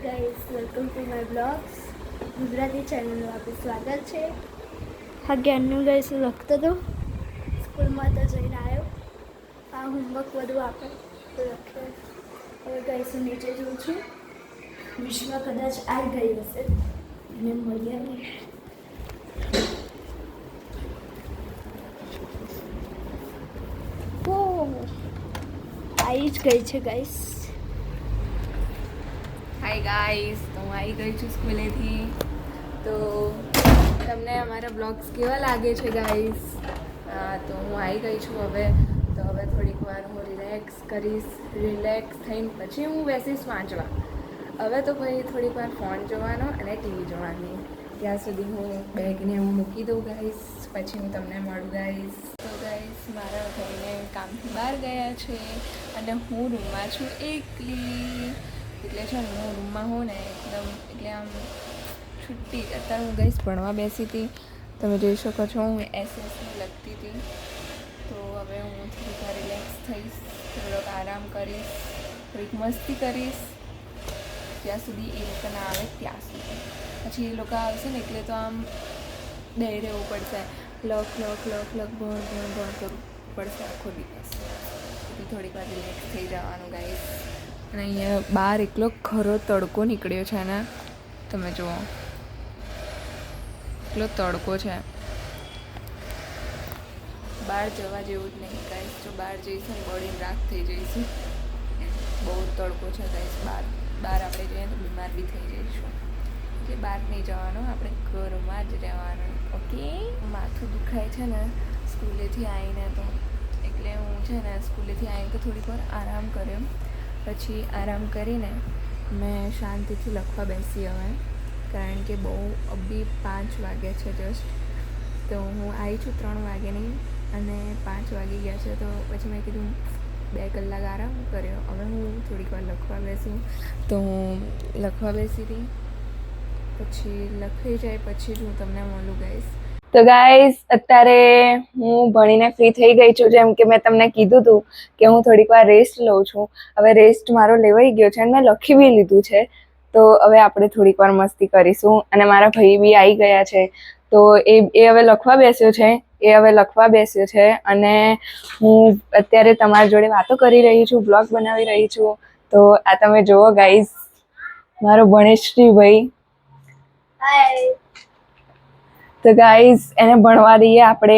Guys, welcome to my blogs. Gujarati ચેનલમાં આપનું સ્વાગત છે. હા, જ્ઞાનનું ગાઈસ લખતો હતો, સ્કૂલમાં તો જઈને આવ્યો. આ હોમવર્ક બધું આપે તો લખે. હવે ગાઈસ હું નીચે જોઉં છું. વિશ્વ કદાચ આવી ગઈ હશે અને મળ્યા નહીં. આવી જ ગઈ છે ગાઈસ. હાય ગાઈસ, તો હું આવી ગઈ છું સ્કૂલેથી. તો તમને અમારા બ્લોગ્સ કેવા લાગે છે ગાઈસ? તો હું આવી ગઈ છું હવે. તો હવે થોડીક વાર હું રિલેક્સ કરીશ. રિલેક્સ થઈને પછી હું બેસીશ વાંચવા. હવે તો ભાઈ થોડીક વાર ફોન જોવાનો અને ટીવી જોવાની. ત્યાં સુધી હું બેગને હું મૂકી દઉં ગાઈસ. પછી હું તમને મળું ગાઈસ. તો ગાઈસ, મારા ભાઈને કામથી બહાર ગયા છે અને હું રૂમમાં છું એકલી. એટલે છે ને, હું રૂમમાં હોઉં ને એકદમ, એટલે આમ છુટ્ટી. અત્યારે હું ગઈશ ભણવા બેસી હતી. તમે જોઈ શકો છો, હું એસએસની લખતી હતી. તો હવે હું થોડીક વાર રિલેક્સ થઈશ, થોડોક આરામ કરીશ, થોડીક મસ્તી કરીશ ત્યાં સુધી એ લોકો ના આવે ત્યાં સુધી. પછી એ લોકો આવશે ને એટલે તો આમ બેહી રહેવું પડશે. લખ ભણ કરવું પડશે આખો દિવસ. એટલે થોડીક વાર રિલેક્સ થઈ જવાનું ગાઈસ. અને અહીંયા બહાર એકલો ખરો તડકો નીકળ્યો છે ને, તમે જુઓ એટલો તડકો છે. બહાર જવા જેવું જ નહીં ગાઈસ. જો બહાર જઈશું ને બોડીને રાખ થઈ જઈશું. બહુ તડકો છે ગાઈસ. બહાર આપણે જઈએ તો બીમાર બી થઈ જઈશું. એટલે બહાર નહીં જવાનું, આપણે ઘરમાં જ રહેવાનું. ઓકે. માથું દુખાય છે ને સ્કૂલેથી આવીને, તો એટલે હું છે ને સ્કૂલેથી આવીને તો થોડીક વાર આરામ કર્યો. પછી આરામ કરીને મેં શાંતિથી લખવા બેસી હવે, કારણ કે બહુ અભી 5 વાગ્યા છે જસ્ટ. તો હું આવી છું 3 વાગ્યાની અને 5 વાગી ગયા છે. તો પછી મેં કીધું 2 કલાક આરામ કર્યો. હવે હું થોડીક વાર લખવા બેસું. તો હું લખવા બેસી હતી. પછી લખાઈ જાય પછી જ હું તમને મળું ગાઈસ. તો ગાઈસ, અત્યારે હું ભણીને ફ્રી થઈ ગઈ છું. જેમ કે મેં તમને કીધું હતું કે હું થોડીક વાર રેસ્ટ લઉં છું. હવે રેસ્ટ મારો લેવાઈ ગયો છે અને મેં લખી બી લીધું છે. તો હવે આપણે થોડીક વાર મસ્તી કરીશું. અને મારા ભાઈ બી આવી ગયા છે. તો એ હવે લખવા બેસ્યો છે. અને હું અત્યારે તમારી જોડે વાતો કરી રહી છું, બ્લોગ બનાવી રહી છું. તો આ તમે જુઓ ગાઈસ, મારો ભણેશ્રી ભાઈ. હાય. તો ગાઈઝ, એને ભણવા દઈએ આપણે.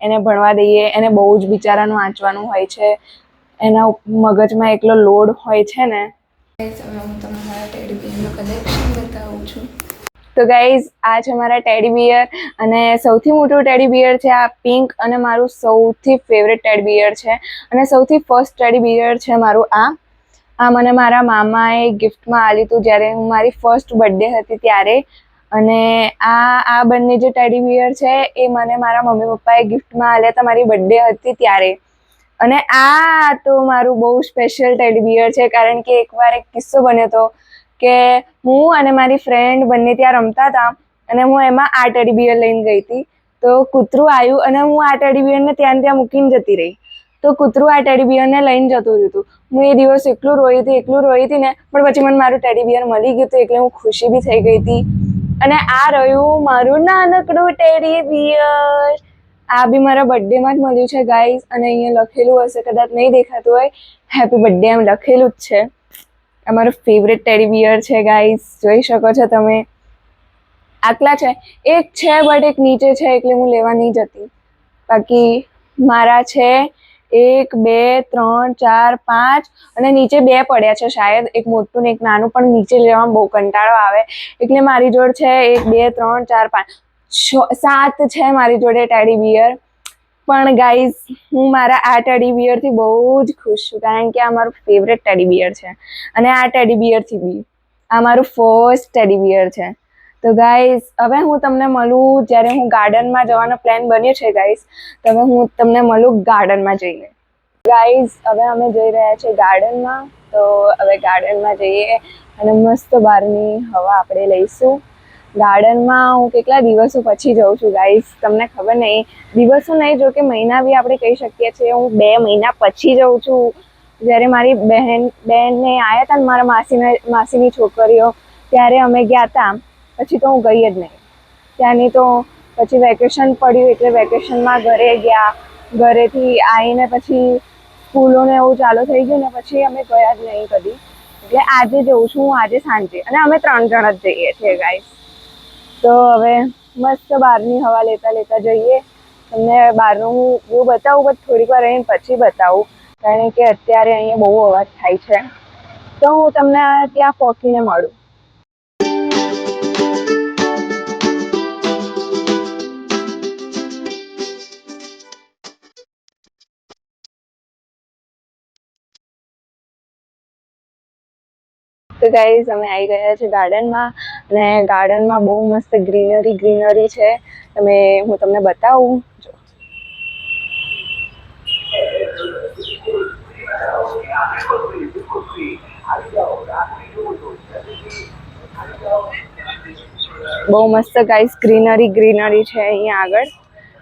એને બહુ જ બિચારાનું વાંચવાનું હોય છે. એના મગજમાં એકલો લોડ હોય છે ને. હું તમને મારા ટેડી બિયરનું કલેક્શન બતાવું છું. તો ગાઈઝ, આ છે મારા ટેડી બિયર. અને સૌથી મોટું ટેડી બિયર છે આ પિંક. અને મારું સૌથી ફેવરેટ ટેડી બિયર છે. અને સૌથી ફર્સ્ટ ટેડી બિયર છે મારું આ મને મારા મામાએ ગિફ્ટમાં આપ્યું હતું જ્યારે હું મારી ફર્સ્ટ બર્થડે હતી ત્યારે. અને આ બંને જે ટેડી બિયર છે એ મને મારા મમ્મી પપ્પાએ ગિફ્ટમાં આપ્યા હતા મારી બર્થડે હતી ત્યારે. અને આ તો મારું બહુ સ્પેશિયલ ટેડી બિયર છે, કારણ કે એકવાર એક કિસ્સો બન્યો હતો કે હું અને મારી ફ્રેન્ડ બંને ત્યાં રમતા હતા અને હું એમાં આ ટેડી બિયર લઈને ગઈ હતી. તો કૂતરું આવ્યું અને હું આ ટેડી બિયરને ત્યાં મૂકીને જતી રહી. તો કૂતરું આ ટેડી બિયરને લઈને જતું રહ્યું હતું. હું એ દિવસ એટલું રોઈ હતી ને, પણ પછી મને મારું ટેડી બિયર મળી ગયું હતું એટલે હું ખુશી બી થઈ ગઈ હતી. અને આ રહ્યું મારું નાનકડું ટેડી બિયર. આ બી મારા બર્થડેમાં જ મળ્યું છે ગાઈઝ. અને અહીંયા લખેલું હશે, કદાચ નહીં દેખાતું હોય, હેપી બર્થડે એમ લખેલું જ છે. અમારું ફેવરેટ ટેડી બિયર છે ગાઈઝ, જોઈ શકો છો તમે. આટલા છે, એક છે બટ એક નીચે છે એટલે હું લેવા નહીં જતી. બાકી મારા છે 1 2 3 4 5 અને નીચે 2 પડ્યા છે શાયદ, એક મોટું ને એક નાનું. પણ નીચે લેવામાં બહુ કંટાળો આવે એટલે મારી જોડે છે 1 2 3 4 5 7 છે મારી જોડે ટેડી બિયર. પણ ગાઈઝ, હું મારા આ ટેડી બિયરથી બહુ જ ખુશ છું, કારણ કે આ મારું ફેવરેટ ટેડી બિયર છે. અને આ ટેડી બિયરથી બી આ મારું ફર્સ્ટ ટેડી બિયર છે. તો ગાઈઝ, હવે હું તમને મળું જ્યારે હું ગાર્ડનમાં જવાનો પ્લાન બન્યો છે ગાઈઝ. તો હવે હું તમને મળું ગાર્ડનમાં જઈને. ગાઈઝ, હવે અમે જઈ રહ્યા છીએ ગાર્ડનમાં. તો હવે ગાર્ડનમાં જઈએ અને મસ્ત બહારની હવા આપણે લઈશું. ગાર્ડનમાં હું કેટલા દિવસો પછી જઉં છું ગાઈઝ, તમને ખબર નહીં. દિવસો નહીં, જો કે મહિના બી આપણે કહી શકીએ છીએ. હું 2 મહિના પછી જઉં છું જ્યારે મારી બહેનને આવ્યા હતા ને મારા માસીની છોકરીઓ, ત્યારે અમે ગયા હતા. પછી તો હું ગઈ જ નહીં ત્યાંની. તો પછી વેકેશન પડ્યું એટલે વેકેશનમાં ઘરે ગયા. ઘરેથી આવીને પછી સ્કૂલોને એવું ચાલુ થઈ ગયું ને પછી અમે ગયા જ નહીં કદી. એટલે આજે જઉં છું હું, આજે સાંજે. અને અમે 3 જણ જ જઈએ છીએ ગાઈસ. તો હવે મસ્ત બહારની હવા લેતા લેતા જઈએ. તમને બહારનું વ્યૂ બતાવું, પણ થોડીક વાર રહીને પછી બતાવું, કારણ કે અત્યારે અહીંયા બહુ અવાજ થાય છે. તો હું તમને ત્યાં પહોંચીને મળું. તો ગાઈઝ અમે આવી ગયા છે ગાર્ડનમાં, અને ગાર્ડનમાં બહુ મસ્ત ગ્રીનરી છે. હું તમને બતાવું. બહુ મસ્ત ગાઈઝ ગ્રીનરી છે અહીંયા આગળ.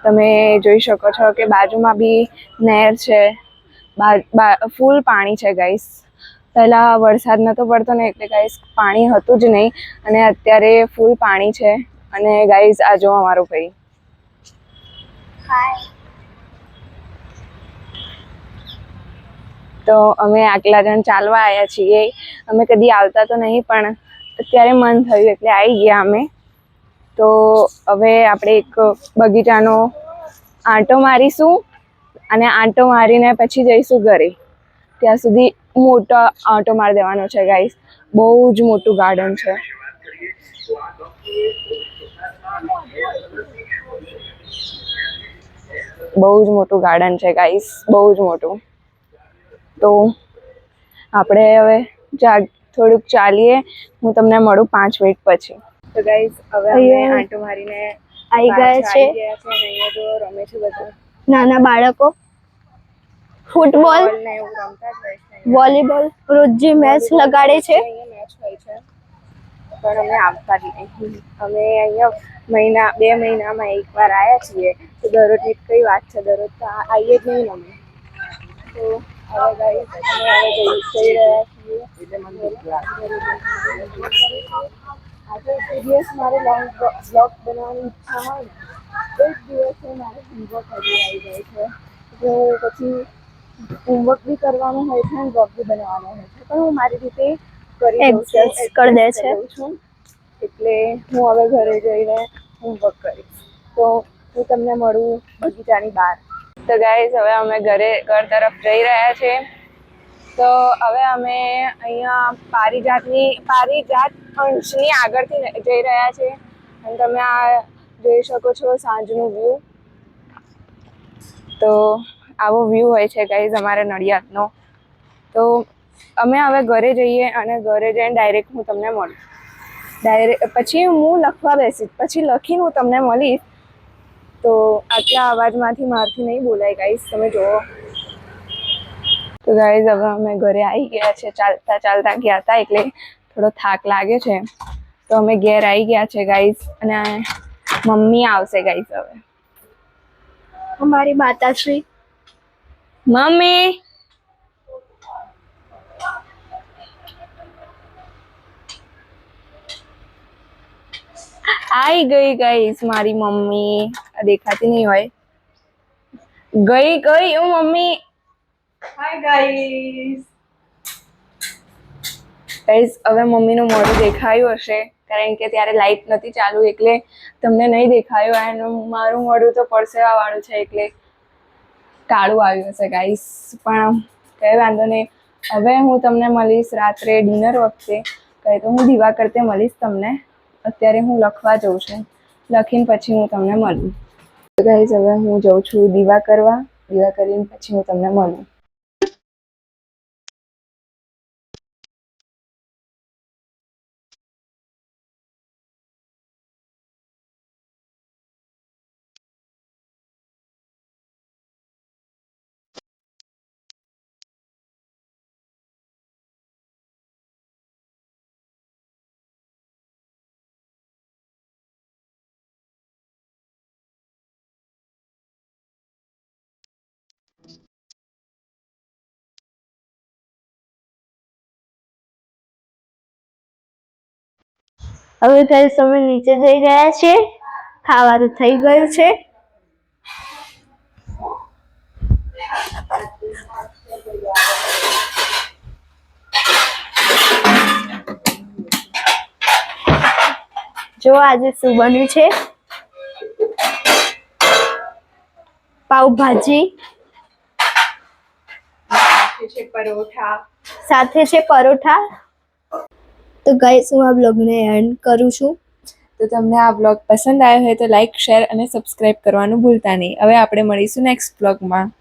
તમે જોઈ શકો છો કે બાજુમાં બી નહેર છે. ફૂલ પાણી છે ગાઈઝ. પહેલા વરસાદ નતો પડતો ને એટલે ગાઈઝ પાણી હતું જ નહીં, અને અત્યારે ફૂલ પાણી છે. અને ગાઈઝ આ જો અમારો ભાઈ. તો અમે આટલા જણ ચાલવા આવ્યા છીએ. અમે કદી આવતા તો નહીં, પણ અત્યારે મન થયું એટલે આવી ગયા અમે. તો હવે આપણે એક બગીચાનો આંટો મારીશું, અને આંટો મારીને પછી જઈશું ઘરે. ત્યાં સુધી મોટો આંટો મારી દેવાનો છે ગાઈસ. બહુ જ મોટું ગાર્ડન છે. બહુ જ મોટું ગાર્ડન છે ગાઈસ, બહુ જ મોટું. તો આપણે હવે થોડુંક ચાલીએ. હું તમને મળું 5 મિનિટ પછી. તો ગાઈસ હવે અમે આંટો મારીને આવી ગયા છે. અહીંયા જો રમે છે બધા નાના બાળકો. ફૂટબોલ, ને એવું રમતા જ હોય છે. વોલીબોલ રોજ મેચ લગાડે છે. અહીંયા મેચ હોય છે, પણ અમે આવતા જ નહીં. અમે અહીંયા 2 મહિનામાં એકવાર આવ્યા છીએ. તો દરરોજની કઈ વાત છે, દરરોજ તો આવીએ જ નહીં અમે. તો હવે ગાઈસ અમે જઈ રહ્યા છીએ. આજે સિરિયસ મારે લોંગ બ્લોગ બનાવવાની ઈચ્છા હોય ને, તો એક દિવસે મારે હોમવર્ક આવી જાય છે. તો પછી હોમવર્ક બી કરવાનું હોય છે અને બ્લોગ બી બનાવવાનો હોય છે, પણ હું મારી રીતે એડજસ્ટ કરી દે છે. છું. એટલે હું હવે ઘરે જઈને હોમવર્ક કરીશ. તો હું તમને મળું બગીચાની બહાર. તો ગાઈઝ હવે અમે ઘર તરફ જઈ રહ્યા છીએ. તો હવે અમે અહીંયા પારિજાત અંશની આગળથી જઈ રહ્યા છીએ. અને તમે આ જોઈ શકો છો સાંજનું વ્યૂ. તો આવો વ્યૂ હોય છે ગાઈઝ અમારા નડિયાદનો. તો અમે હવે ઘરે જઈએ, અને ઘરે જઈને ડાયરેક્ટ હું તમને મળું. પછી હું લખવા બેસીશ, પછી લખીને હું તમને મળીશ. તો આટલા અવાજમાંથી મારથી નહીં બોલાય ગાઈઝ, તમે જુઓ. તો ગાઈઝ હવે અમે ઘરે આવી ગયા છે. ચાલતા ગયા હતા એટલે થોડો થાક લાગે છે. તો અમે ઘેર આવી ગયા છે ગાઈઝ, અને મમ્મી આવશે ગાઈઝ હવે. અમારી માતાશ્રી. મમ્મી આઈ ગઈ ગાઈસ. મારી મમ્મી દેખાતી નહીં હોય. ગઈ હું મમ્મી. Hi guys. ગાઈસ હવે મમ્મીનું મોઢું દેખાયું હશે, કારણ કે ત્યારે લાઈટ નથી ચાલુ એટલે તમને નહીં દેખાયું. અને મારું મોઢું તો પરસેવા વાળું છે એટલે કાળું આવ્યું હશે ગાઈસ, પણ કઈ વાંધો નહીં. હવે હું તમને મળીશ રાત્રે ડિનર વખતે. કહે તો હું દીવા કરતે મળીશ તમને. અત્યારે હું લખવા જઉં છું, લખીને પછી હું તમને મળું. તો ગાઈસ હવે હું જઉં છું દીવા કરવા. દીવા કરીને પછી હું તમને મળું. હવે ગાઈસ અમે નીચે જઈ રહ્યા છીએ. ખાવાનું થઈ ગયું છે. જો આજે શું બન્યું છે. પાવભાજી સાથે છે પરોઠા. તો ગાઈસ હું આ બ્લોગને એન્ડ કરું છું. તો તમને આ બ્લોગ પસંદ આવ્યો હોય તો લાઈક શેર અને સબસ્ક્રાઈબ કરવાનું ભૂલતા નહીં. હવે આપણે મળીશું નેક્સ્ટ બ્લોગમાં.